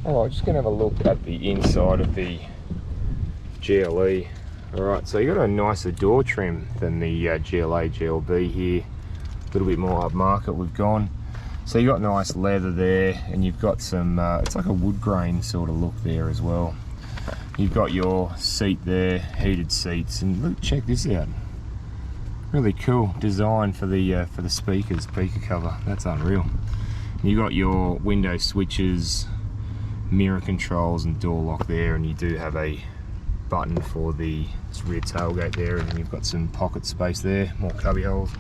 Oh, I'm just going to have a look at the inside of the GLE. Alright, so you got a nicer door trim than the GLA GLB here. A little bit more upmarket we've gone. So you got nice leather there, and you've got some, it's like a wood grain sort of look there as well. You've got your seat there, heated seats, and look, check this out. Really cool design for the speaker cover. That's unreal. You got your window switches, mirror controls, and door lock there, and you do have a button for the rear tailgate there, and you've got some pocket space there, more cubby holes.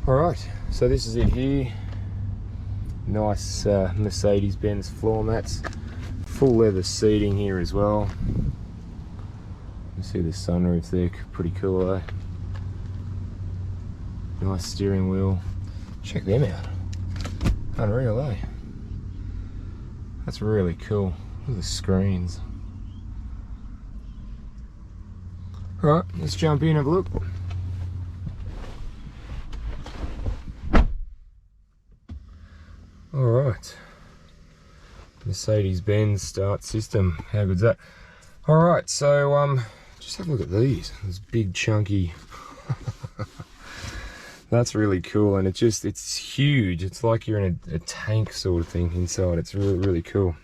Alright, so this is it here. Nice Mercedes Benz floor mats. Full leather seating here as well. You see the sunroof there, pretty cool eh? Nice steering wheel. Check them out. Unreal eh? That's really cool. Look at the screens. Alright, let's jump in and have a look. Alright. Mercedes Benz start system. How good's that? Alright, so just have a look at these. This big chunky that's really cool, and it's huge. It's like you're in a tank sort of thing inside. It's really, really cool.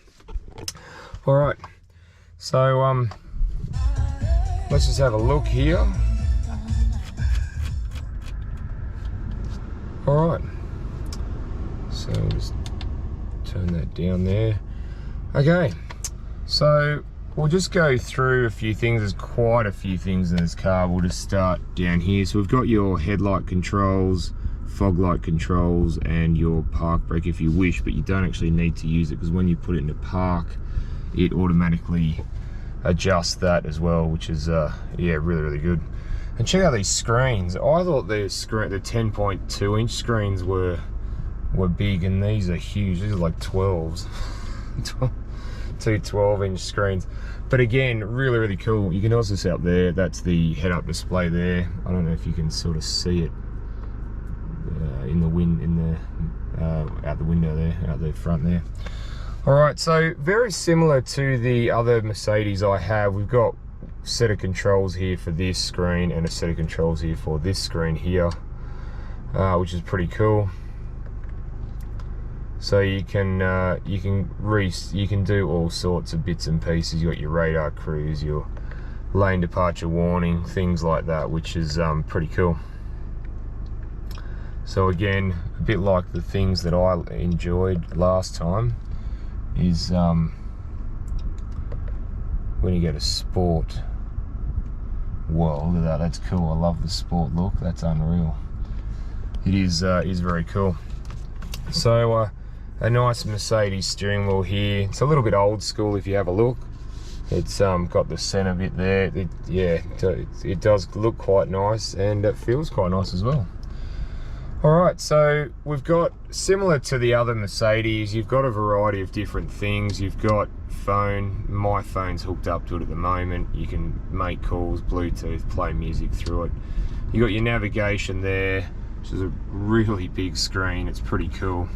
Alright, so let's just have a look here. Alright, so just turn that down there. Okay, so we'll just go through a few things. There's quite a few things in this car. We'll just start down here. So we've got your headlight controls, fog light controls, and your park brake if you wish, but you don't actually need to use it because when you put it into park, it automatically adjusts that as well, which is yeah, really, really good. And check out these screens. I thought the 10.2 inch screens were big, and these are huge. These are like 12s. Two 12-inch screens, but again, really, really cool. You can also see up there, that's the head-up display there. I don't know if you can sort of see it in the wind, out the window there, out the front there. All right, so very similar to the other Mercedes I have. We've got a set of controls here for this screen and a set of controls here for this screen here, which is pretty cool. So you can do all sorts of bits and pieces. You got your radar cruise, your lane departure warning, things like that, which is pretty cool. So again, a bit like the things that I enjoyed last time is when you go to sport. Whoa, look at that, that's cool. I love the sport look, that's unreal. It is very cool. So a nice Mercedes steering wheel here. It's a little bit old school if you have a look. It's got the center bit there. It does look quite nice, and it feels quite nice as well. Alright, so we've got, similar to the other Mercedes, you've got a variety of different things. You've got phone. My phone's hooked up to it at the moment. You can make calls, Bluetooth, play music through it. You've got your navigation there, which is a really big screen. It's pretty cool.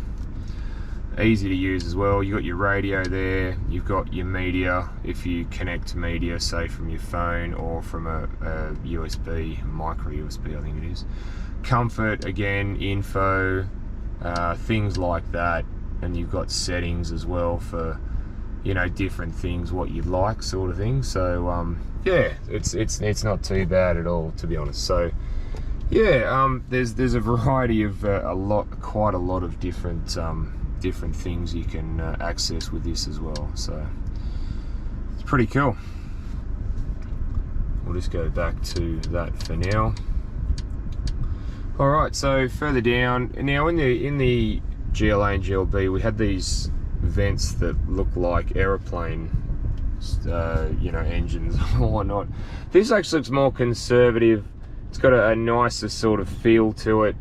Easy to use as well. You've got your radio there. You've got your media if you connect to media, say from your phone or from a USB, micro USB I think it is. Comfort, again, info, things like that. And you've got settings as well for, you know, different things, what you'd like sort of thing. So yeah, it's not too bad at all, to be honest. So yeah, there's a variety of quite a lot of different things you can access with this as well, so it's pretty cool. We'll just go back to that for now. All right, so further down now, in the GLA and GLB, we had these vents that look like aeroplane you know, engines or whatnot. This actually looks more conservative. It's got a nicer sort of feel to it,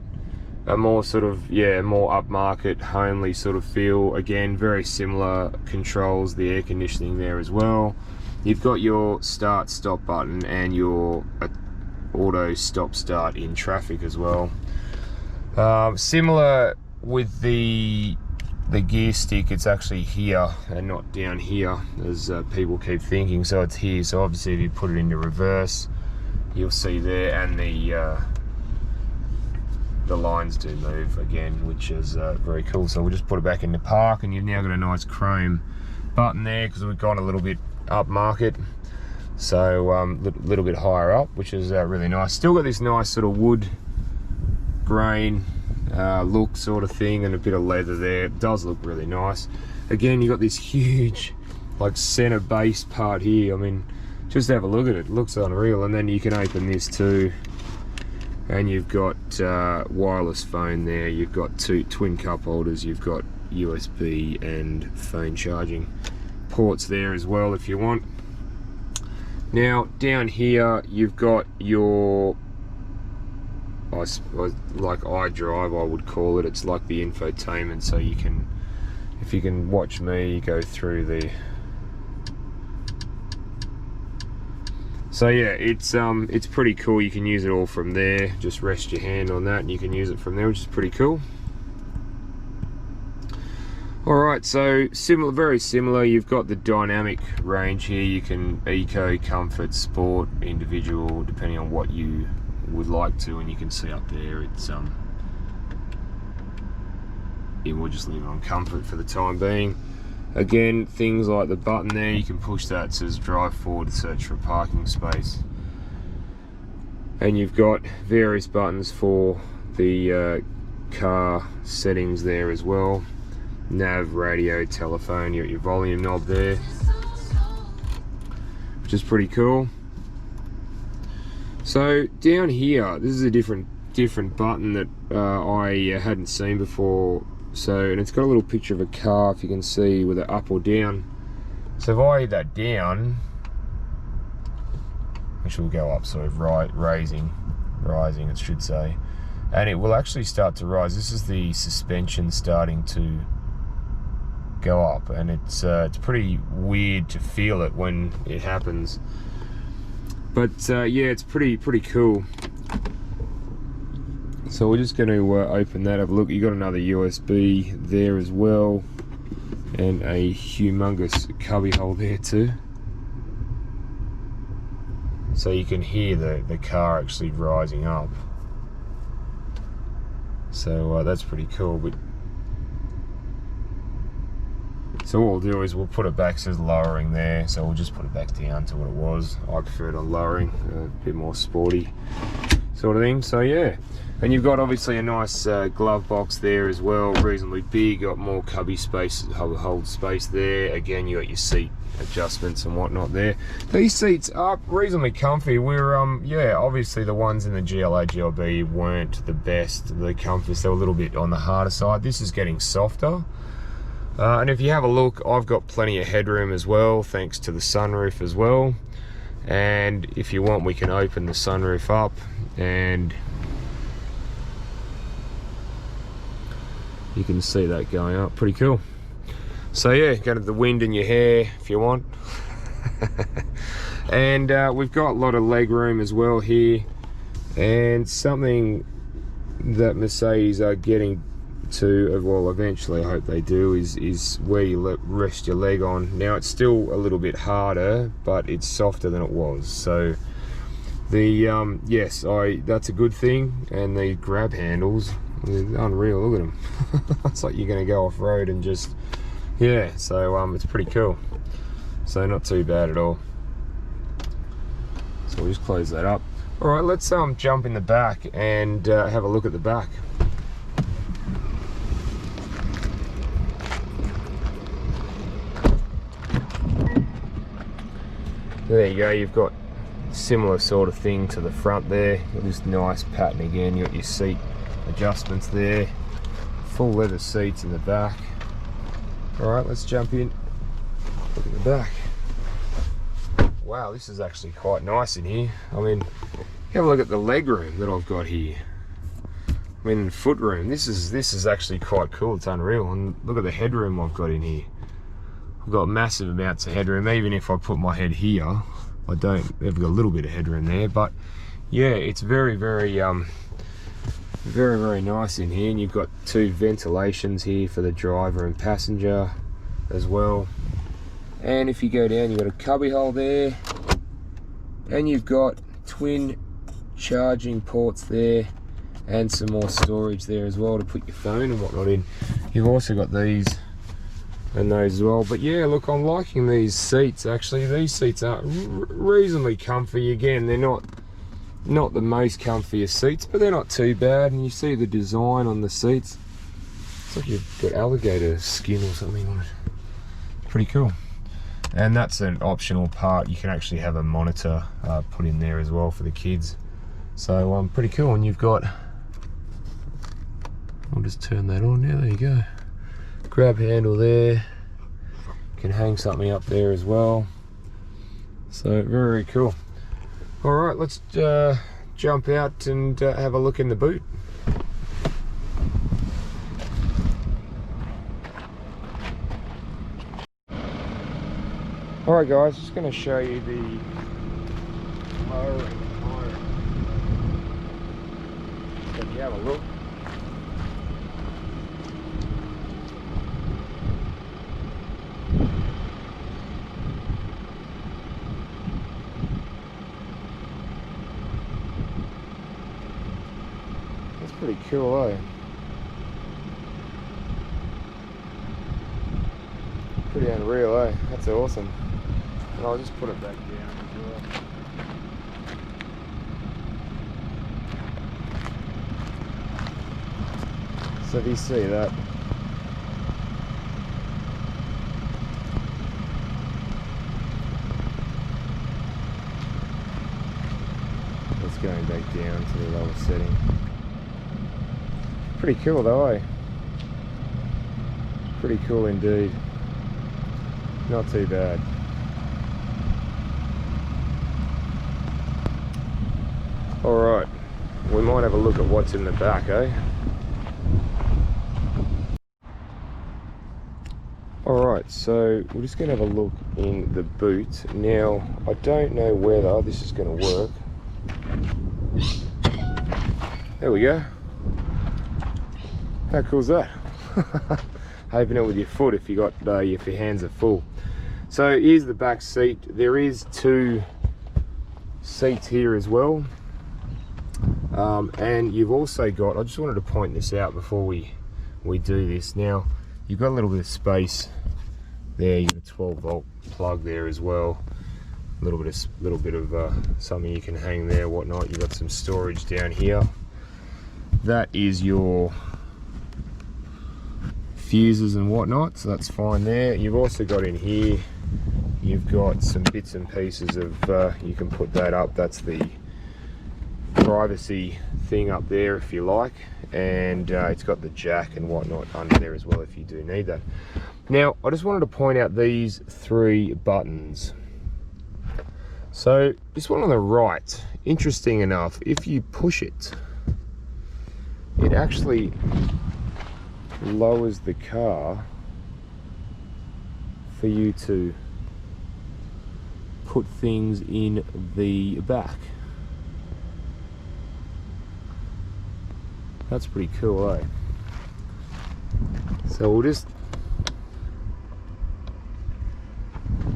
a more sort of, yeah, more upmarket, homely sort of feel. Again, very similar controls, the air conditioning there as well. You've got your start stop button and your auto stop start in traffic as well. Similar with the the gear stick, it's actually here and not down here, as people keep thinking. So it's here. So obviously if you put it into reverse, you'll see there, and the lines do move again, which is very cool. So we'll just put it back into park, and you've now got a nice chrome button there, because we've gone a little bit up market, so a little bit higher up, which is really nice. Still got this nice sort of wood grain look sort of thing, and a bit of leather there. It does look really nice. Again, you got this huge like center base part here. I mean, just have a look at it. It looks unreal. And then you can open this too, and you've got wireless phone there. You've got two twin cup holders. You've got USB and phone charging ports there as well if you want. Now down here you've got your, I suppose, like iDrive I would call it. It's like the infotainment, so you can, if you can watch me go through the, so yeah, it's pretty cool. You can use it all from there. Just rest your hand on that and you can use it from there, which is pretty cool. Alright, so similar, very similar. You've got the dynamic range here. You can eco, comfort, sport, individual, depending on what you would like to, and you can see up there it's yeah, we'll just leave it on comfort for the time being. Again, things like the button there, you can push that. It says drive forward to search for a parking space, and you've got various buttons for the car settings there as well. Nav, radio, telephone. You got your volume knob there, which is pretty cool. So down here, this is a different button that I hadn't seen before. So, and it's got a little picture of a car, if you can see, with it up or down. So if I hit that down, which will go up, sort of rising, it should say, and it will actually start to rise. This is the suspension starting to go up, and it's pretty weird to feel it when it happens. But yeah, it's pretty cool. So we're just going to open that, have a look. You got another USB there as well, and a humongous cubby hole there too. So you can hear the car actually rising up. So that's pretty cool. But so what we'll do is we'll put it back. It says lowering there, so we'll just put it back down to what it was. I prefer it on lowering, a bit more sporty sort of thing. So yeah, and you've got obviously a nice glove box there as well, reasonably big. Got more cubby space, hold space there. Again, you got your seat adjustments and whatnot there. These seats are reasonably comfy. We're yeah, obviously the ones in the GLA GLB weren't the best, the comforts. They were a little bit on the harder side. This is getting softer. And if you have a look, I've got plenty of headroom as well, thanks to the sunroof as well. And if you want, we can open the sunroof up, and you can see that going up. Pretty cool. So yeah, go to the wind in your hair if you want. And we've got a lot of leg room as well here, and something that Mercedes are getting to, well, eventually I hope they do, is where you rest your leg on. Now it's still a little bit harder, but it's softer than it was. So the yes, that's a good thing. And the grab handles, unreal. Look at them. It's like you're going to go off road and just, yeah. So it's pretty cool. So not too bad at all. So we'll just close that up. All right, let's jump in the back and have a look at the back. There you go, you've got similar sort of thing to the front there. Got this nice pattern again. You got your seat adjustments there. Full leather seats in the back. Alright, let's jump in. Look at the back. Wow, this is actually quite nice in here. I mean, have a look at the leg room that I've got here. I mean, foot room. This is actually quite cool. It's unreal. And look at the headroom I've got in here. I've got massive amounts of headroom. Even if I put my head here, I don't. I've got a little bit of headroom there, but yeah, it's very Very, very nice in here, and you've got two ventilations here for the driver and passenger as well. And if you go down, you've got a cubby hole there, and you've got twin charging ports there, and some more storage there as well to put your phone and whatnot in. You've also got these and those as well. But yeah, look, I'm liking these seats actually. These seats are reasonably comfy. Again, they're not the most comfiest seats, but they're not too bad. And you see the design on the seats. It's like you've got alligator skin or something on it. Pretty cool. And that's an optional part. You can actually have a monitor put in there as well for the kids. So pretty cool. And you've got, I'll just turn that on now. There you go. Grab handle there. You can hang something up there as well. So very, very cool. All right, let's jump out and have a look in the boot. All right, guys, just going to show you the lowering tire. Let you have a look. Pretty cool, eh? Pretty unreal, eh? That's awesome. And I'll just put it back down as well. So if you see that, it's going back down to the lower setting. Pretty cool though, eh? Pretty cool indeed. Not too bad. Alright, we might have a look at what's in the back, eh? Alright, so we're just going to have a look in the boot. Now, I don't know whether this is going to work. There we go. How cool is that? Open it with your foot if you got if your hands are full. So here's the back seat. There is two seats here as well, and you've also got, I just wanted to point this out before we do this. Now you've got a little bit of space there. You've got a 12-volt plug there as well. A little bit of something you can hang there, whatnot. You've got some storage down here. That is your fuses and whatnot, so that's fine there. You've also got in here, you've got some bits and pieces of, you can put that up. That's the privacy thing up there if you like, and it's got the jack and whatnot under there as well if you do need that. Now I just wanted to point out these three buttons. So this one on the right, interesting enough, if you push it, it actually lowers the car for you to put things in the back. That's pretty cool, eh? So we'll just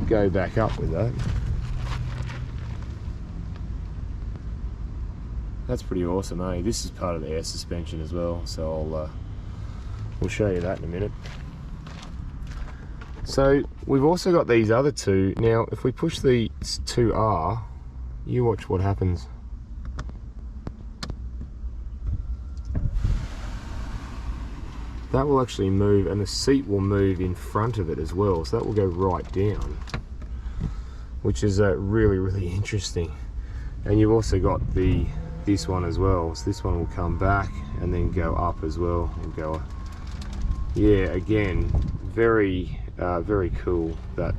go back up with that. That's pretty awesome, eh? This is part of the air suspension as well, so we'll show you that in a minute. So we've also got these other two. Now if we push the 2R, you watch what happens. That will actually move, and the seat will move in front of it as well, so that will go right down, which is really, really interesting. And you've also got this one as well, so this one will come back and then go up as well and go, yeah, again, very very cool. That,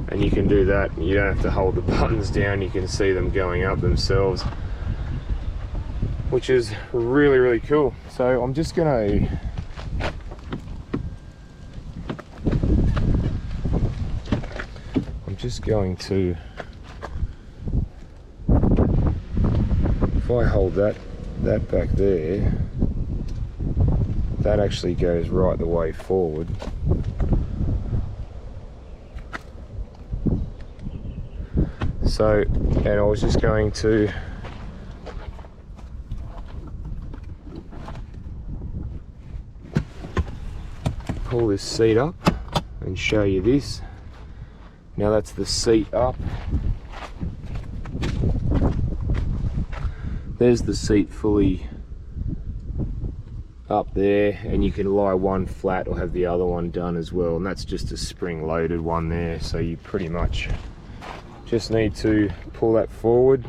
and you can do that, you don't have to hold the buttons down, you can see them going up themselves, which is really, really cool. So I'm just going to I hold that back there, that actually goes right the way forward. So, and I was just going to pull this seat up and show you this. Now that's the seat up. There's the seat fully up there, and you can lie one flat or have the other one done as well, and that's just a spring loaded one there, so you pretty much just need to pull that forward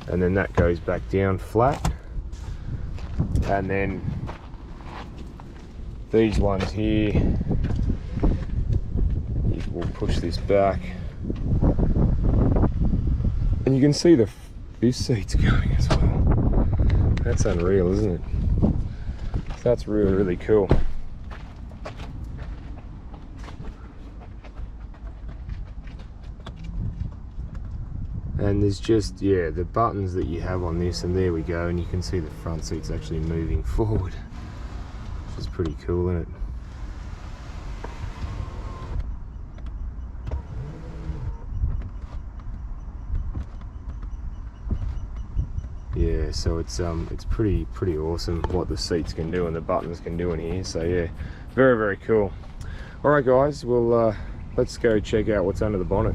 and then that goes back down flat, and then these ones here, we'll push this back and you can see this seat's going as well. That's unreal, isn't it? So that's really, really cool. And there's just, yeah, the buttons that you have on this, and there we go, and you can see the front seat's actually moving forward, which is pretty cool, isn't it? Yeah, so it's pretty awesome what the seats can do and the buttons can do in here. So yeah, very, very cool. All right guys, well let's go check out what's under the bonnet.